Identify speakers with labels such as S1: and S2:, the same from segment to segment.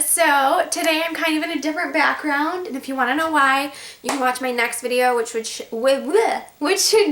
S1: So today I'm kind of in a different background, and if you want to know why, you can watch my next video, which should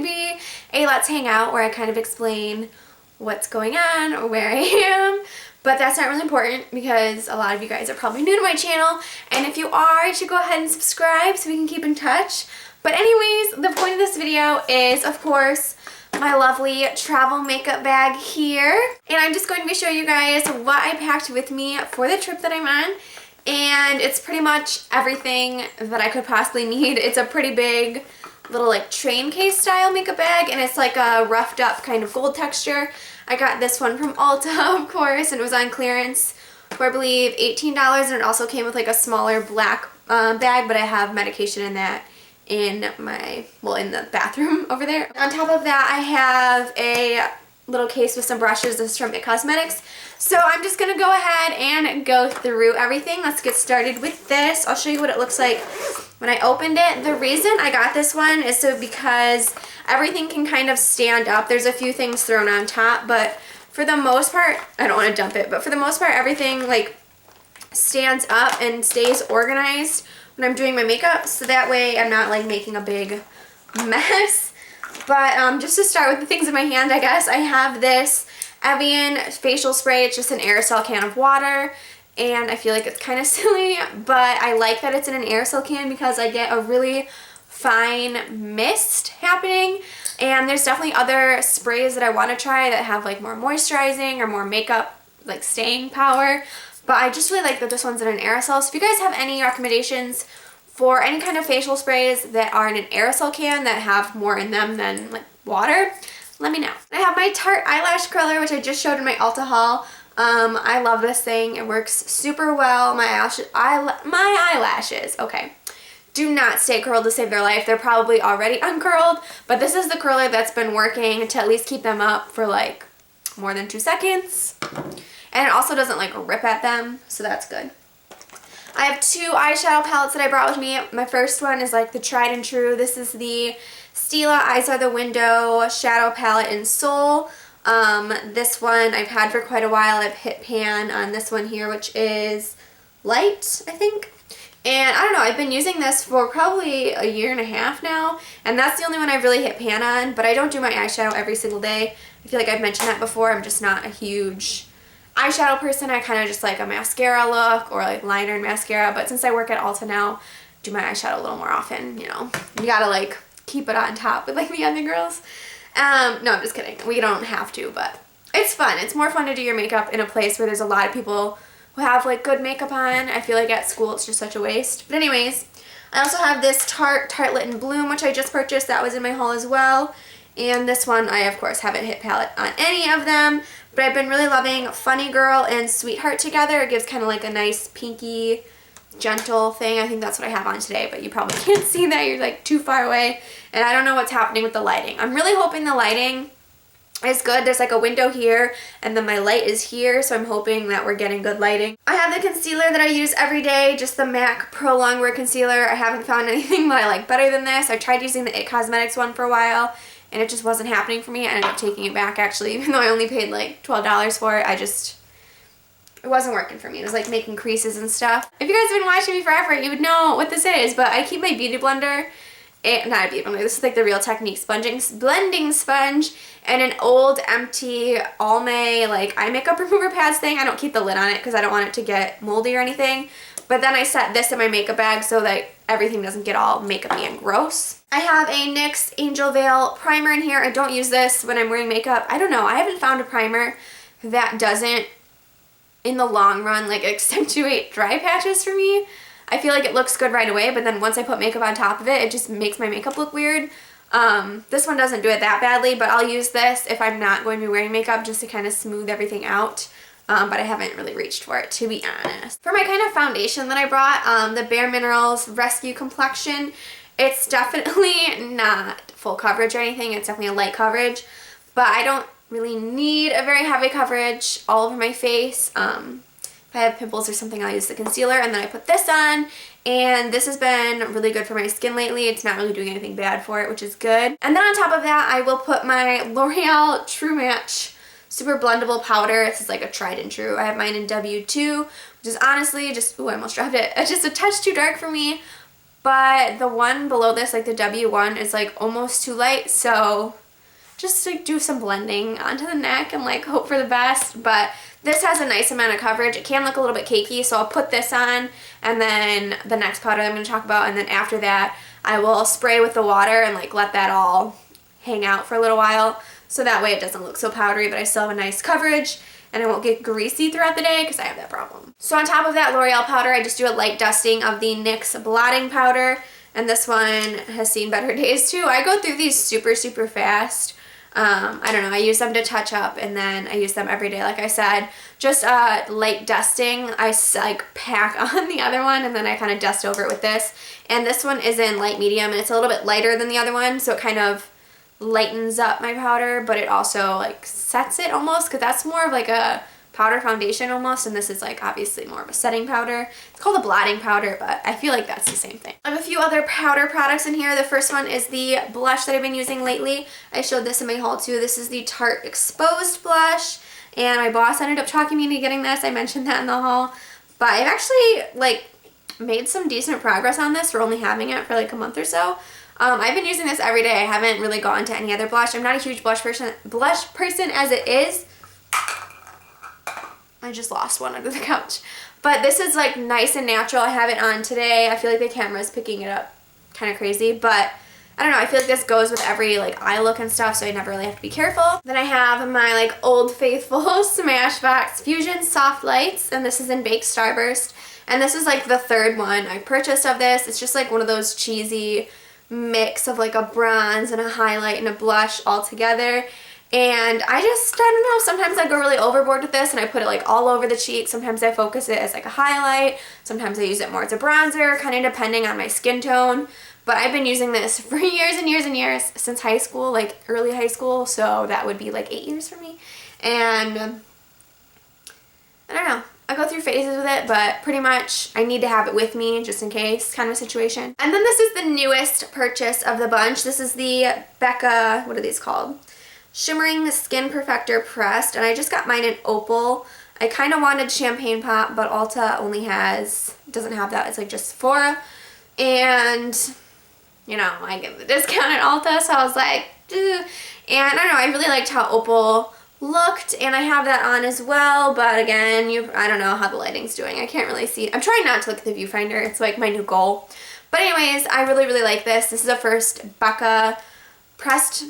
S1: be a Let's Hang Out, where I kind of explain what's going on or where I am. But that's not really important because a lot of you guys are probably new to my channel, and if you are, you should go ahead and subscribe so we can keep in touch. But anyways, the point of this video is, of course, my lovely travel makeup bag here, and I'm just going to be showing you guys what I packed with me for the trip that I'm on, and it's pretty much everything that I could possibly need. It's a pretty big little like train case style makeup bag, and it's like a roughed up kind of gold texture. I got this one from Ulta, of course, and it was on clearance for I believe $18, and it also came with like a smaller black bag, but I have medication in that in my, in the bathroom over there. On top of that, I have a little case with some brushes. This is from It Cosmetics. So I'm just gonna go ahead and go through everything. Let's get started with this. I'll show you what it looks like when I opened it. The reason I got this one is because everything can kind of stand up. There's a few things thrown on top, but for the most part, I don't want to dump it, but for the most part, everything like stands up and stays organized when I'm doing my makeup, so that way I'm not like making a big mess. But just to start with the things in my hand, I guess I have this Evian facial spray. It's just an aerosol can of water, and I feel like it's kind of silly, but I like that it's in an aerosol can because I get a really fine mist happening. And there's definitely other sprays that I want to try that have like more moisturizing or more makeup like staying power. But I just really like that this one's in an aerosol. So if you guys have any recommendations for any kind of facial sprays that are in an aerosol can that have more in them than like water, let me know. I have my Tarte eyelash curler, which I just showed in my Ulta haul. I love this thing. It works super well. My eyelashes, okay, do not stay curled to save their life. They're probably already uncurled, but this is the curler that's been working to at least keep them up for like more than 2 seconds. And it also doesn't like rip at them, so that's good. I have 2 eyeshadow palettes that I brought with me. My first one is like the tried and true. This is the Stila Eyes Are the Window Shadow Palette in Soul. This one I've had for quite a while. I've hit pan on this one here, which is light, I think. And I don't know, I've been using this for probably a year and a half now, and that's the only one I've really hit pan on, but I don't do my eyeshadow every single day. I feel like I've mentioned that before. I'm just not a huge eyeshadow person. I kind of just like a mascara look or like liner and mascara, but since I work at Ulta now, do my eyeshadow a little more often, you know. You gotta like keep it on top with like the other girls. No, I'm just kidding. We don't have to, but it's fun. It's more fun to do your makeup in a place where there's a lot of people who have like good makeup on. I feel like at school it's just such a waste. But anyways, I also have this Tartelette in Bloom, which I just purchased. That was in my haul as well. And this one, I of course haven't hit palette on any of them, but I've been really loving Funny Girl and Sweetheart together. It gives kind of like a nice pinky, gentle thing. I think that's what I have on today, but you probably can't see that. You're like too far away, and I don't know what's happening with the lighting. I'm really hoping the lighting is good. There's like a window here, and then my light is here, so I'm hoping that we're getting good lighting. I have the concealer that I use every day, just the MAC Pro Longwear Concealer. I haven't found anything that I like better than this. I tried using the It Cosmetics one for a while, and it just wasn't happening for me. I ended up taking it back actually, even though I only paid like $12 for it. It wasn't working for me. It was like making creases and stuff. If you guys have been watching me forever, you would know what this is, but I keep my beauty blender, not a beauty blender, this is like the Real Techniques blending sponge, and an old empty Almay like eye makeup remover pads thing. I don't keep the lid on it because I don't want it to get moldy or anything, but then I set this in my makeup bag so that everything doesn't get all makeup-y and gross. I have a NYX Angel Veil primer in here. I don't use this when I'm wearing makeup. I don't know, I haven't found a primer that doesn't in the long run like accentuate dry patches for me. I feel like it looks good right away, but then once I put makeup on top of it, it just makes my makeup look weird. This one doesn't do it that badly, but I'll use this if I'm not going to be wearing makeup just to kind of smooth everything out. But I haven't really reached for it, to be honest. For my kind of foundation that I brought, the Bare Minerals Rescue Complexion, it's definitely not full coverage or anything. It's definitely a light coverage, but I don't really need a very heavy coverage all over my face. If I have pimples or something, I'll use the concealer, and then I put this on, and this has been really good for my skin lately. It's not really doing anything bad for it, which is good. And then on top of that, I will put my L'Oreal True Match super blendable powder. This is like a tried and true. I have mine in W2, which is honestly just, ooh, I almost dropped it. It's just a touch too dark for me. But the one below this, like the W1, is like almost too light. So just like do some blending onto the neck and like hope for the best. But this has a nice amount of coverage. It can look a little bit cakey, so I'll put this on and then the next powder I'm going to talk about, and then after that I will spray with the water and like let that all hang out for a little while, so that way it doesn't look so powdery but I still have a nice coverage and I won't get greasy throughout the day because I have that problem. So on top of that L'Oreal powder, I just do a light dusting of the NYX blotting powder, and this one has seen better days too. I go through these super fast. I don't know, I use them to touch up and then I use them every day like I said. Just light dusting, I like pack on the other one and then I kind of dust over it with this. And this one is in light medium and it's a little bit lighter than the other one, so it kind of lightens up my powder, but it also like sets it almost, because that's more of like a powder foundation almost, and this is like obviously more of a setting powder. It's called a blotting powder, but I feel like that's the same thing. I have a few other powder products in here. The first one is the blush that I've been using lately. I showed this in my haul too. This is the Tarte Exposed blush, and my boss ended up talking me into getting this. I mentioned that in the haul, but I've actually like made some decent progress on this for only having it for like a month or so. I've been using this every day. I haven't really gone to any other blush. I'm not a huge blush person as it is. I just lost one under the couch. But this is like nice and natural. I have it on today. I feel like the camera's picking it up kind of crazy, but I don't know. I feel like this goes with every like eye look and stuff, so I never really have to be careful. Then I have my like Old Faithful Smashbox Fusion Soft Lights, and this is in Baked Starburst. And this is like the third one I purchased of this. It's just like one of those cheesy mix of like a bronze and a highlight and a blush all together. And I don't know, sometimes I go really overboard with this and I put it like all over the cheek. Sometimes I focus it as like a highlight. Sometimes I use it more as a bronzer, kind of depending on my skin tone. But I've been using this for years and years and years, since high school, like early high school. So that would be like 8 years for me. And I don't know. I go through phases with it, but pretty much I need to have it with me just in case kind of a situation. And then this is the newest purchase of the bunch. This is the Becca, what are these called? Shimmering Skin Perfector Pressed, and I just got mine in Opal. I kind of wanted Champagne Pop, but Ulta only doesn't have that. It's like just Sephora. And, you know, I get the discount at Ulta, so I was like, ugh. And I don't know, I really liked how Opal looked, and I have that on as well, but again, I don't know how the lighting's doing. I can't really see. I'm trying not to look at the viewfinder. It's like my new goal. But anyways, I really like this. This is the first Becca pressed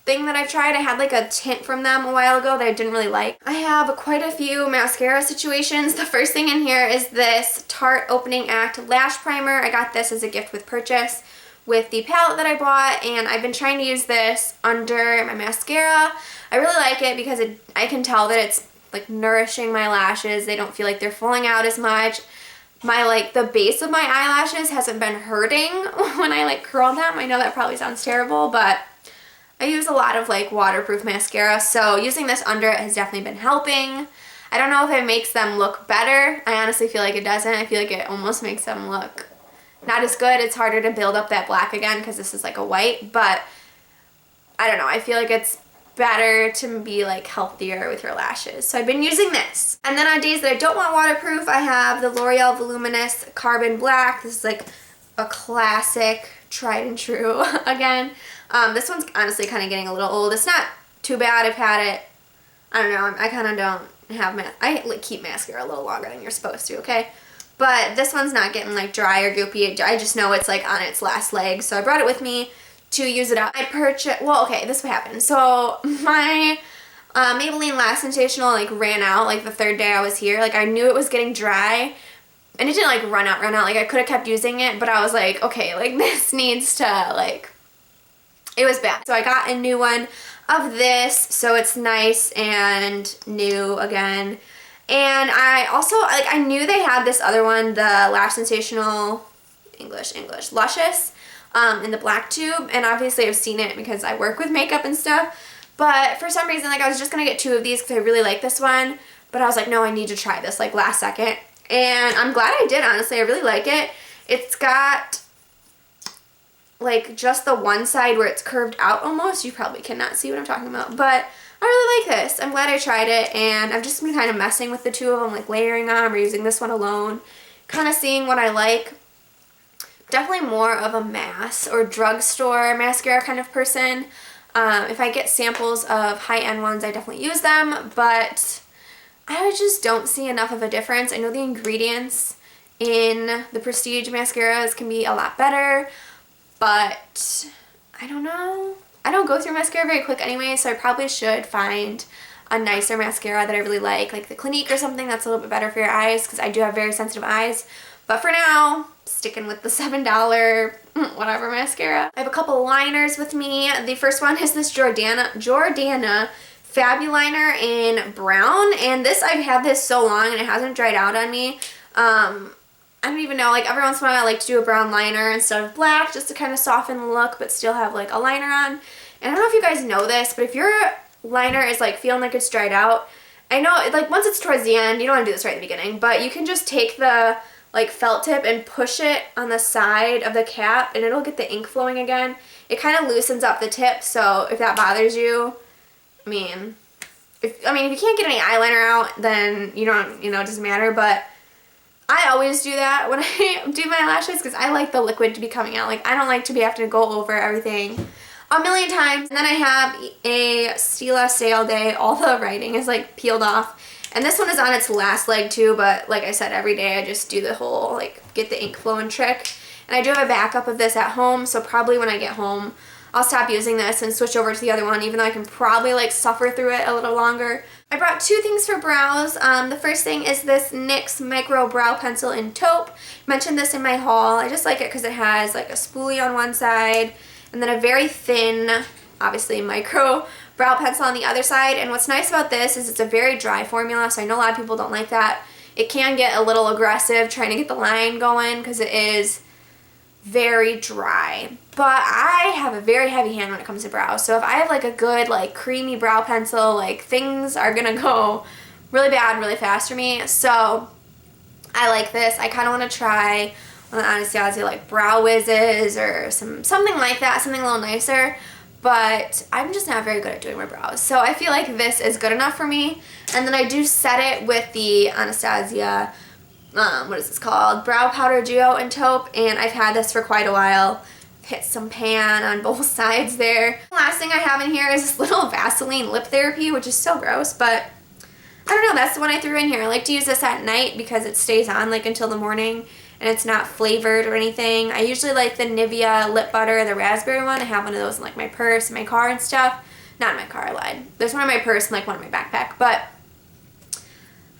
S1: thing that I've tried. I had like a tint from them a while ago that I didn't really like. I have quite a few mascara situations. The first thing in here is this Tarte Opening Act Lash Primer. I got this as a gift with purchase with the palette that I bought, and I've been trying to use this under my mascara. I really like it because I can tell that it's like nourishing my lashes. They don't feel like they're falling out as much. The base of my eyelashes hasn't been hurting when I like curl them. I know that probably sounds terrible, but I use a lot of like waterproof mascara, so using this under it has definitely been helping. I don't know if it makes them look better. I honestly feel like it doesn't. I feel like it almost makes them look not as good. It's harder to build up that black again because this is like a white, but I don't know. I feel like it's better to be like healthier with your lashes. So I've been using this. And then on days that I don't want waterproof, I have the L'Oreal Voluminous Carbon Black. This is like a classic, tried and true again. This one's honestly kind of getting a little old. It's not too bad. I've had it, I don't know, I kind of don't have, I like keep mascara a little longer than you're supposed to, okay? But this one's not getting like dry or goopy. I just know it's like on its last leg. So I brought it with me to use it up. I purchased, well, okay, this is what happened. So my Maybelline Lash Sensational like ran out like the third day I was here. Like I knew it was getting dry. And it didn't like run out. Like I could have kept using it, but I was like, okay, like this needs to like, it was bad. So I got a new one of this. So it's nice and new again. And I also, like, I knew they had this other one, the Lash Sensational, Luscious, in the black tube. And obviously I've seen it because I work with makeup and stuff. But for some reason, like, I was just going to get 2 of these because I really like this one. But I was like, no, I need to try this, like, last second. And I'm glad I did, honestly. I really like it. It's got, like, just the one side where it's curved out almost. You probably cannot see what I'm talking about. But I really like this. I'm glad I tried it, and I've just been kind of messing with the two of them, like layering them or using this one alone, kind of seeing what I like. Definitely more of a mass or drugstore mascara kind of person. If I get samples of high-end ones, I definitely use them, but I just don't see enough of a difference. I know the ingredients in the Prestige mascaras can be a lot better, but I don't know. I don't go through mascara very quick anyway, so I probably should find a nicer mascara that I really like the Clinique or something that's a little bit better for your eyes, because I do have very sensitive eyes. But for now, sticking with the $7 whatever mascara. I have a couple liners with me. The first one is this Jordana Fabuliner in brown, and this, I've had this so long and it hasn't dried out on me. I don't even know, like every once in a while I like to do a brown liner instead of black just to kind of soften the look but still have like a liner on. And I don't know if you guys know this, but if your liner is like feeling like it's dried out, I know like once it's towards the end, you don't want to do this right at the beginning, but you can just take the like felt tip and push it on the side of the cap and it'll get the ink flowing again. It kind of loosens up the tip, so if that bothers you, I mean, if you can't get any eyeliner out, then you don't, it doesn't matter, but I always do that when I do my lashes because I like the liquid to be coming out. Like, I don't like to be having to go over everything a million times. And then I have a Stila Stay All Day. All the writing is like peeled off. And this one is on its last leg too, but like I said, every day I just do the whole like get the ink flowing trick. And I do have a backup of this at home, so probably when I get home I'll stop using this and switch over to the other one, even though I can probably like suffer through it a little longer. I brought two things for brows. The first thing is this NYX Micro Brow Pencil in Taupe. I mentioned this in my haul. I just like it because it has like a spoolie on one side and then a very thin, obviously micro brow pencil on the other side. And what's nice about this is it's a very dry formula, so I know a lot of people don't like that. It can get a little aggressive trying to get the line going because it is very dry, but I have a very heavy hand when it comes to brows, so if I have like a good like creamy brow pencil, like things are gonna go really bad really fast for me. So I like this. I kind of want to try one of the Anastasia like brow whizzes or something like that, something a little nicer, but I'm just not very good at doing my brows, so I feel like this is good enough for me. And then I do set it with the Anastasia what is this called? Brow Powder Duo in Taupe, and I've had this for quite a while. Hit some pan on both sides there. The last thing I have in here is this little Vaseline lip therapy, which is so gross, but I don't know, that's the one I threw in here. I like to use this at night because it stays on like until the morning and it's not flavored or anything. I usually like the Nivea lip butter, the raspberry one. I have one of those in like my purse, my car and stuff. Not in my car, I lied. There's one in my purse and like one in my backpack, but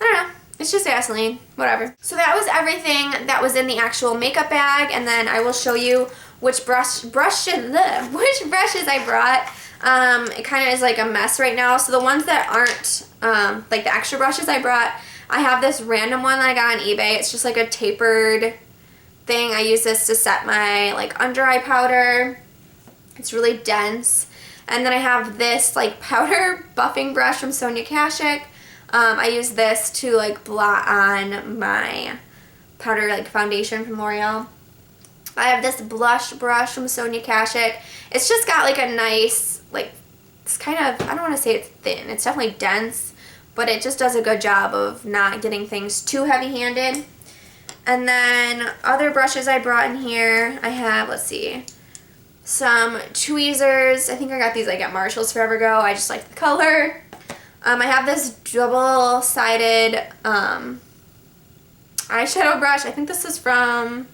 S1: I don't know. It's just Vaseline, whatever. So that was everything that was in the actual makeup bag, and then I will show you which brushes I brought. It kind of is like a mess right now. So the ones that aren't like the extra brushes I brought, I have this random one that I got on eBay. It's just like a tapered thing. I use this to set my like under eye powder. It's really dense. And then I have this like powder buffing brush from Sonia Kashuk. I use this to like blot on my powder like foundation from L'Oreal. I have this blush brush from Sonia Kashuk. It's just got like a nice, like, it's kind of, I don't want to say it's thin. It's definitely dense, but it just does a good job of not getting things too heavy-handed. And then other brushes I brought in here, I have, let's see, some tweezers. I think I got these like at Marshall's forever ago. I just like the color. I have this double-sided eyeshadow brush. I think this is from,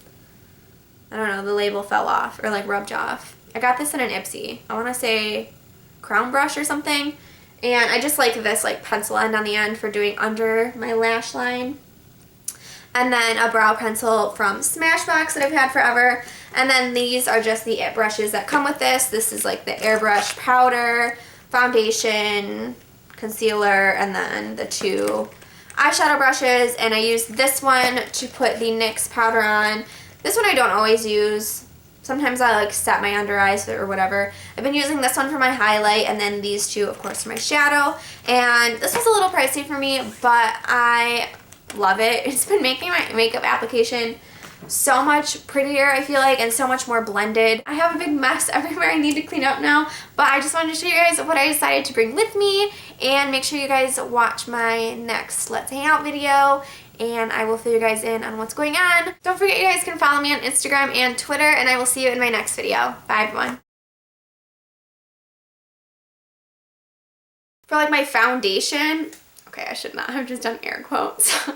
S1: I don't know, the label fell off or like rubbed off. I got this in an Ipsy. I want to say crown brush or something. And I just like this like pencil end on the end for doing under my lash line. And then a brow pencil from Smashbox that I've had forever. And then these are just the IT brushes that come with this. This is like the airbrush powder, foundation, concealer, and then the two eyeshadow brushes. And I use this one to put the NYX powder on. This one I don't always use. Sometimes I like set my under eyes or whatever. I've been using this one for my highlight, and then these two, of course, for my shadow. And this was a little pricey for me, but I love it. It's been making my makeup application so much prettier, I feel like, and so much more blended. I have a big mess everywhere I need to clean up now, but I just wanted to show you guys what I decided to bring with me, and make sure you guys watch my next Let's Hang Out video, and I will fill you guys in on what's going on. Don't forget you guys can follow me on Instagram and Twitter, and I will see you in my next video. Bye, everyone. For like my foundation, okay, I should not have just done air quotes.